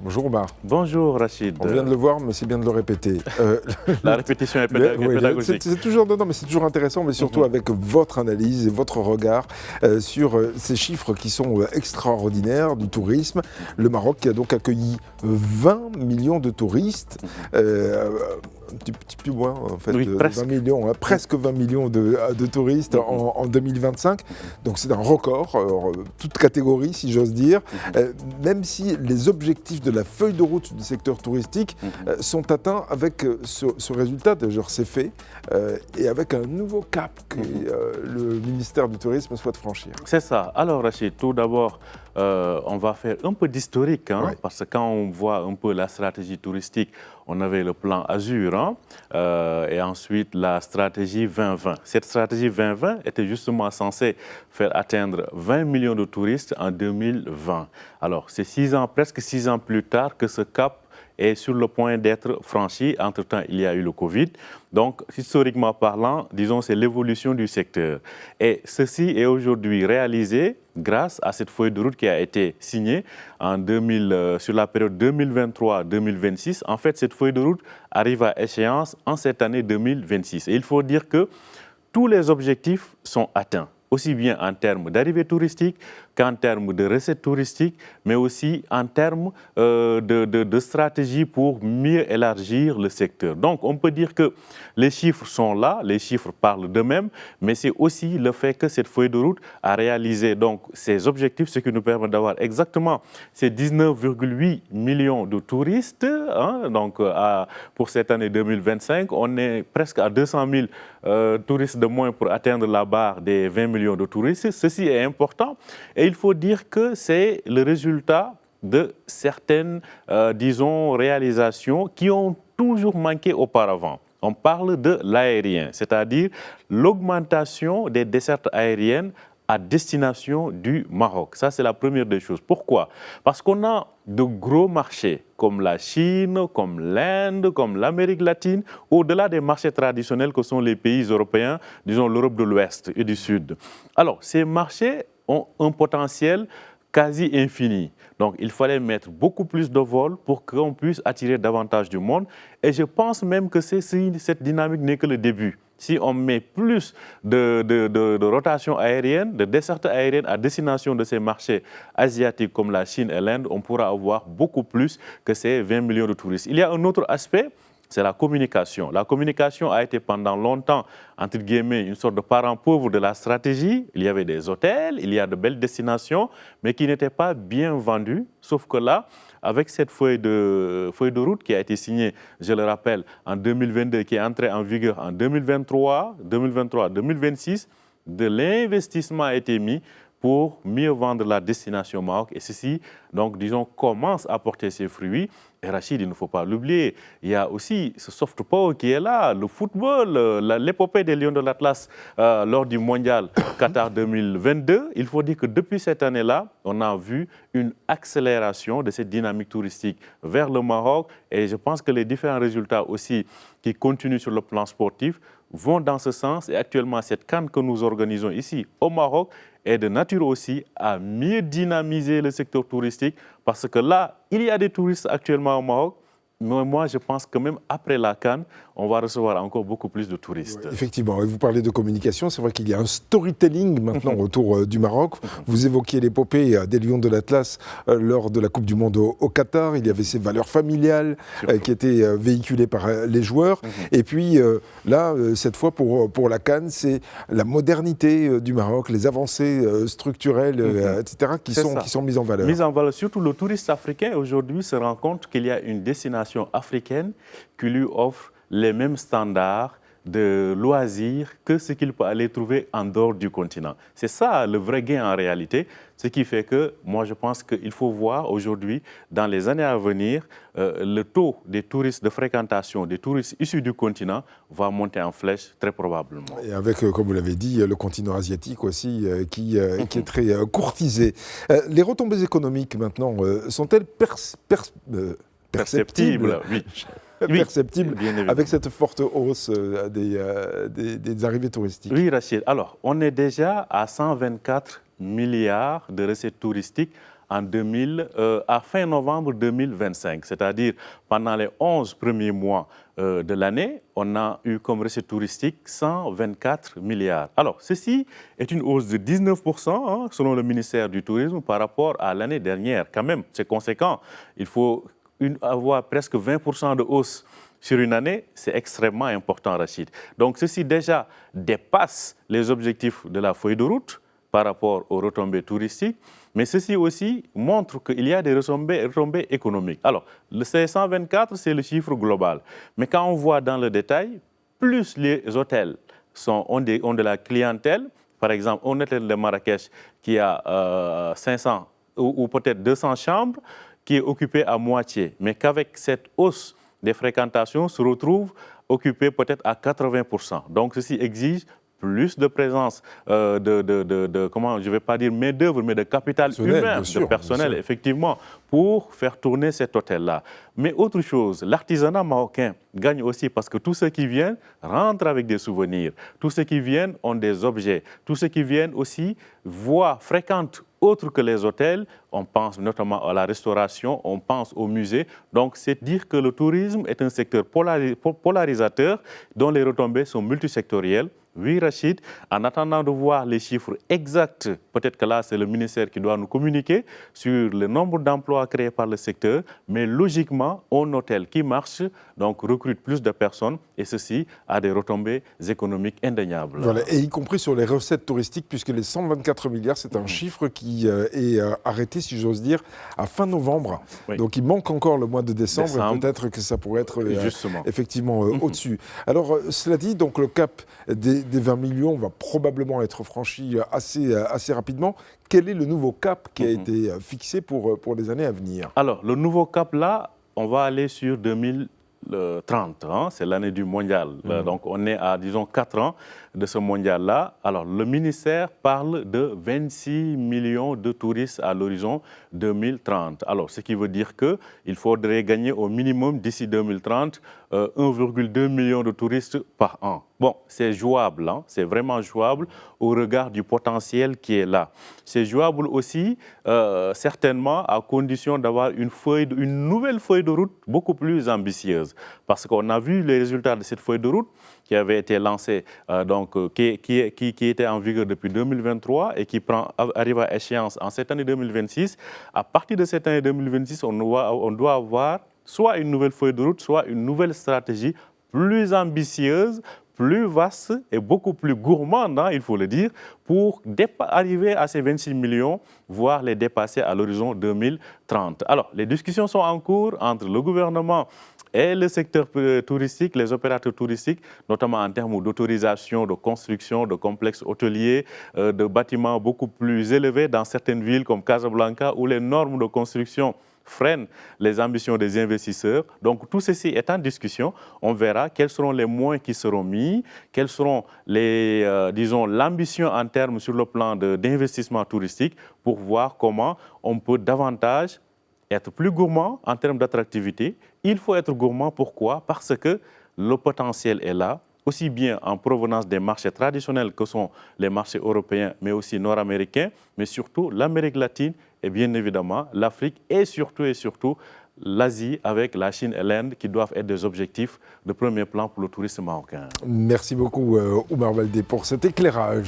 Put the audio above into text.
Bonjour Omar. Bonjour Rachid. On vient de le voir, mais c'est bien de le répéter. La répétition est pédagogique. C'est toujours, non, mais c'est toujours intéressant, mais surtout avec votre analyse et votre regard sur ces chiffres qui sont extraordinaires du tourisme. Le Maroc qui a donc accueilli 20 millions de touristes. Un petit peu moins, en fait, oui, 20 millions, hein, presque 20 millions de touristes en 2025. Donc c'est un record, toute catégorie, si j'ose dire, même si les objectifs de la feuille de route du secteur touristique sont atteints avec ce résultat. D'ailleurs, c'est fait, et avec un nouveau cap que le ministère du Tourisme souhaite franchir. C'est ça. Alors Rachid, tout d'abord, on va faire un peu d'historique, hein, parce que quand on voit un peu la stratégie touristique, on avait le plan Azur, hein, et ensuite la stratégie 2020. Cette stratégie 2020 était justement censée faire atteindre 20 millions de touristes en 2020. Alors, c'est presque 6 ans plus tard que ce cap est sur le point d'être franchi. Entre-temps, il y a eu le Covid. Donc, historiquement parlant, disons, c'est l'évolution du secteur. Et ceci est aujourd'hui réalisé grâce à cette feuille de route qui a été signée sur la période 2023-2026. En fait, cette feuille de route arrive à échéance en cette année 2026. Et il faut dire que tous les objectifs sont atteints, aussi bien en termes d'arrivée touristique qu'en termes de recettes touristiques, mais aussi en termes de stratégie pour mieux élargir le secteur. Donc, on peut dire que les chiffres sont là, les chiffres parlent d'eux-mêmes, mais c'est aussi le fait que cette feuille de route a réalisé donc ces objectifs, ce qui nous permet d'avoir exactement ces 19,8 millions de touristes. Hein, donc, pour cette année 2025, on est presque à 200 000 touristes de moins pour atteindre la barre des 20 millions de touristes. Ceci est important. Et il faut dire que c'est le résultat de certaines, disons, réalisations qui ont toujours manqué auparavant. On parle de l'aérien, c'est-à-dire l'augmentation des dessertes aériennes à destination du Maroc. Ça, c'est la première des choses. Pourquoi? Parce qu'on a de gros marchés comme la Chine, comme l'Inde, comme l'Amérique latine, au-delà des marchés traditionnels que sont les pays européens, disons l'Europe de l'Ouest et du Sud. Alors, ces marchés ont un potentiel quasi infini. Donc, il fallait mettre beaucoup plus de vols pour qu'on puisse attirer davantage du monde. Et je pense même que cette dynamique n'est que le début. Si on met plus de rotation aérienne, de desserte aérienne à destination de ces marchés asiatiques comme la Chine et l'Inde, on pourra avoir beaucoup plus que ces 20 millions de touristes. Il y a un autre aspect, c'est la communication. La communication a été pendant longtemps, entre guillemets, une sorte de parent pauvre de la stratégie. Il y avait des hôtels, il y a de belles destinations, mais qui n'étaient pas bien vendues. Sauf que là, avec cette feuille de route qui a été signée, je le rappelle, en 2022, qui est entrée en vigueur en 2023-2026, de l'investissement a été mis pour mieux vendre la destination Maroc. Et ceci, donc, disons, commence à porter ses fruits. Et Rachid, il ne faut pas l'oublier, il y a aussi ce soft power qui est là, le football, l'épopée des Lions de l'Atlas lors du mondial Qatar 2022. Il faut dire que depuis cette année-là, on a vu une accélération de cette dynamique touristique vers le Maroc. Et je pense que les différents résultats aussi qui continuent sur le plan sportif vont dans ce sens. Et actuellement, cette CAN que nous organisons ici au Maroc est de nature aussi à mieux dynamiser le secteur touristique parce que là, il y a des touristes actuellement au Maroc. Mais moi, je pense que même après la CAN, on va recevoir encore beaucoup plus de touristes. Ouais, effectivement, et vous parlez de communication, c'est vrai qu'il y a un storytelling maintenant autour du Maroc. Vous évoquiez l'épopée des Lions de l'Atlas lors de la Coupe du Monde au Qatar. Il y avait ces valeurs familiales qui étaient véhiculées par les joueurs. Et puis là, cette fois pour la CAN, c'est la modernité du Maroc, les avancées structurelles, etc., qui sont mises en valeur. Mises en valeur. Surtout le touriste africain aujourd'hui se rend compte qu'il y a une destination africaine qui lui offre les mêmes standards de loisirs que ce qu'il peut aller trouver en dehors du continent. C'est ça le vrai gain en réalité, ce qui fait que moi je pense qu'il faut voir aujourd'hui, dans les années à venir, le taux des touristes de fréquentation, des touristes issus du continent va monter en flèche très probablement. Et avec, comme vous l'avez dit, le continent asiatique aussi qui est très courtisé. Les retombées économiques maintenant sont-elles perceptibles, oui. Perceptible avec cette forte hausse des arrivées touristiques. Oui, Rachid. Alors, on est déjà à 124 milliards de recettes touristiques à fin novembre 2025, c'est-à-dire pendant les 11 premiers mois de l'année, on a eu comme recette touristique 124 milliards. Alors, ceci est une hausse de 19% selon le ministère du Tourisme par rapport à l'année dernière. Quand même, c'est conséquent. Il faut avoir presque 20% de hausse sur une année, c'est extrêmement important, Rachid. Donc, ceci déjà dépasse les objectifs de la feuille de route par rapport aux retombées touristiques, mais ceci aussi montre qu'il y a des retombées économiques. Alors, le 124, c'est le chiffre global. Mais quand on voit dans le détail, plus les hôtels ont de la clientèle, par exemple, un hôtel de Marrakech qui a 500 ou peut-être 200 chambres, qui est occupé à moitié, mais qu'avec cette hausse des fréquentations se retrouve occupé peut-être à 80%. Donc, ceci exige plus de présence comment, je ne vais pas dire main-d'œuvre, mais de capital humain, de personnel, effectivement, pour faire tourner cet hôtel-là. Mais autre chose, l'artisanat marocain gagne aussi parce que tous ceux qui viennent rentrent avec des souvenirs. Tous ceux qui viennent ont des objets. Tous ceux qui viennent aussi fréquentent autre que les hôtels. On pense notamment à la restauration, on pense aux musées. Donc, c'est dire que le tourisme est un secteur polarisateur dont les retombées sont multisectorielles. Oui, Rachid, en attendant de voir les chiffres exacts, peut-être que là, c'est le ministère qui doit nous communiquer sur le nombre d'emplois créés par le secteur, mais logiquement, un hôtel qui marche, donc recrute plus de personnes, et ceci a des retombées économiques indéniables. Voilà, et y compris sur les recettes touristiques, puisque les 124 milliards, c'est un chiffre qui est arrêté, si j'ose dire, à fin novembre. Oui. Donc il manque encore le mois de décembre. Et peut-être que ça pourrait être effectivement au-dessus. Alors, cela dit, donc le cap des 20 millions va probablement être franchi assez rapidement. Quel est le nouveau cap qui a été fixé pour les années à venir? Alors, le nouveau cap là, on va aller sur 2030, c'est l'année du mondial. Donc, on est à, disons, 4 ans de ce mondial-là. Alors, le ministère parle de 26 millions de touristes à l'horizon 2030. Alors, ce qui veut dire qu'il faudrait gagner au minimum d'ici 2030 1,2 million de touristes par an. Bon, c'est jouable, c'est vraiment jouable au regard du potentiel qui est là. C'est jouable aussi, certainement, à condition d'avoir une nouvelle feuille de route beaucoup plus ambitieuse. Parce qu'on a vu les résultats de cette feuille de route qui avait été lancée, qui était en vigueur depuis 2023 et qui arrive à échéance en cette année 2026. À partir de cette année 2026, on doit avoir soit une nouvelle feuille de route, soit une nouvelle stratégie plus ambitieuse, plus vaste et beaucoup plus gourmande, il faut le dire, pour arriver à ces 26 millions, voire les dépasser à l'horizon 2030. Alors, les discussions sont en cours entre le gouvernement et le secteur touristique, les opérateurs touristiques, notamment en termes d'autorisation, de construction, de complexes hôteliers, de bâtiments beaucoup plus élevés dans certaines villes comme Casablanca, où les normes de construction freinent les ambitions des investisseurs. Donc, tout ceci est en discussion. On verra quels seront les moyens qui seront mis, quelles seront l'ambition en termes sur le plan d'investissement touristique pour voir comment on peut davantage être plus gourmand en termes d'attractivité. Il faut être gourmand, pourquoi? Parce que le potentiel est là, aussi bien en provenance des marchés traditionnels que sont les marchés européens, mais aussi nord-américains, mais surtout l'Amérique latine et bien évidemment l'Afrique et surtout l'Asie avec la Chine et l'Inde qui doivent être des objectifs de premier plan pour le tourisme marocain. Merci beaucoup Oumar Baldé pour cet éclairage.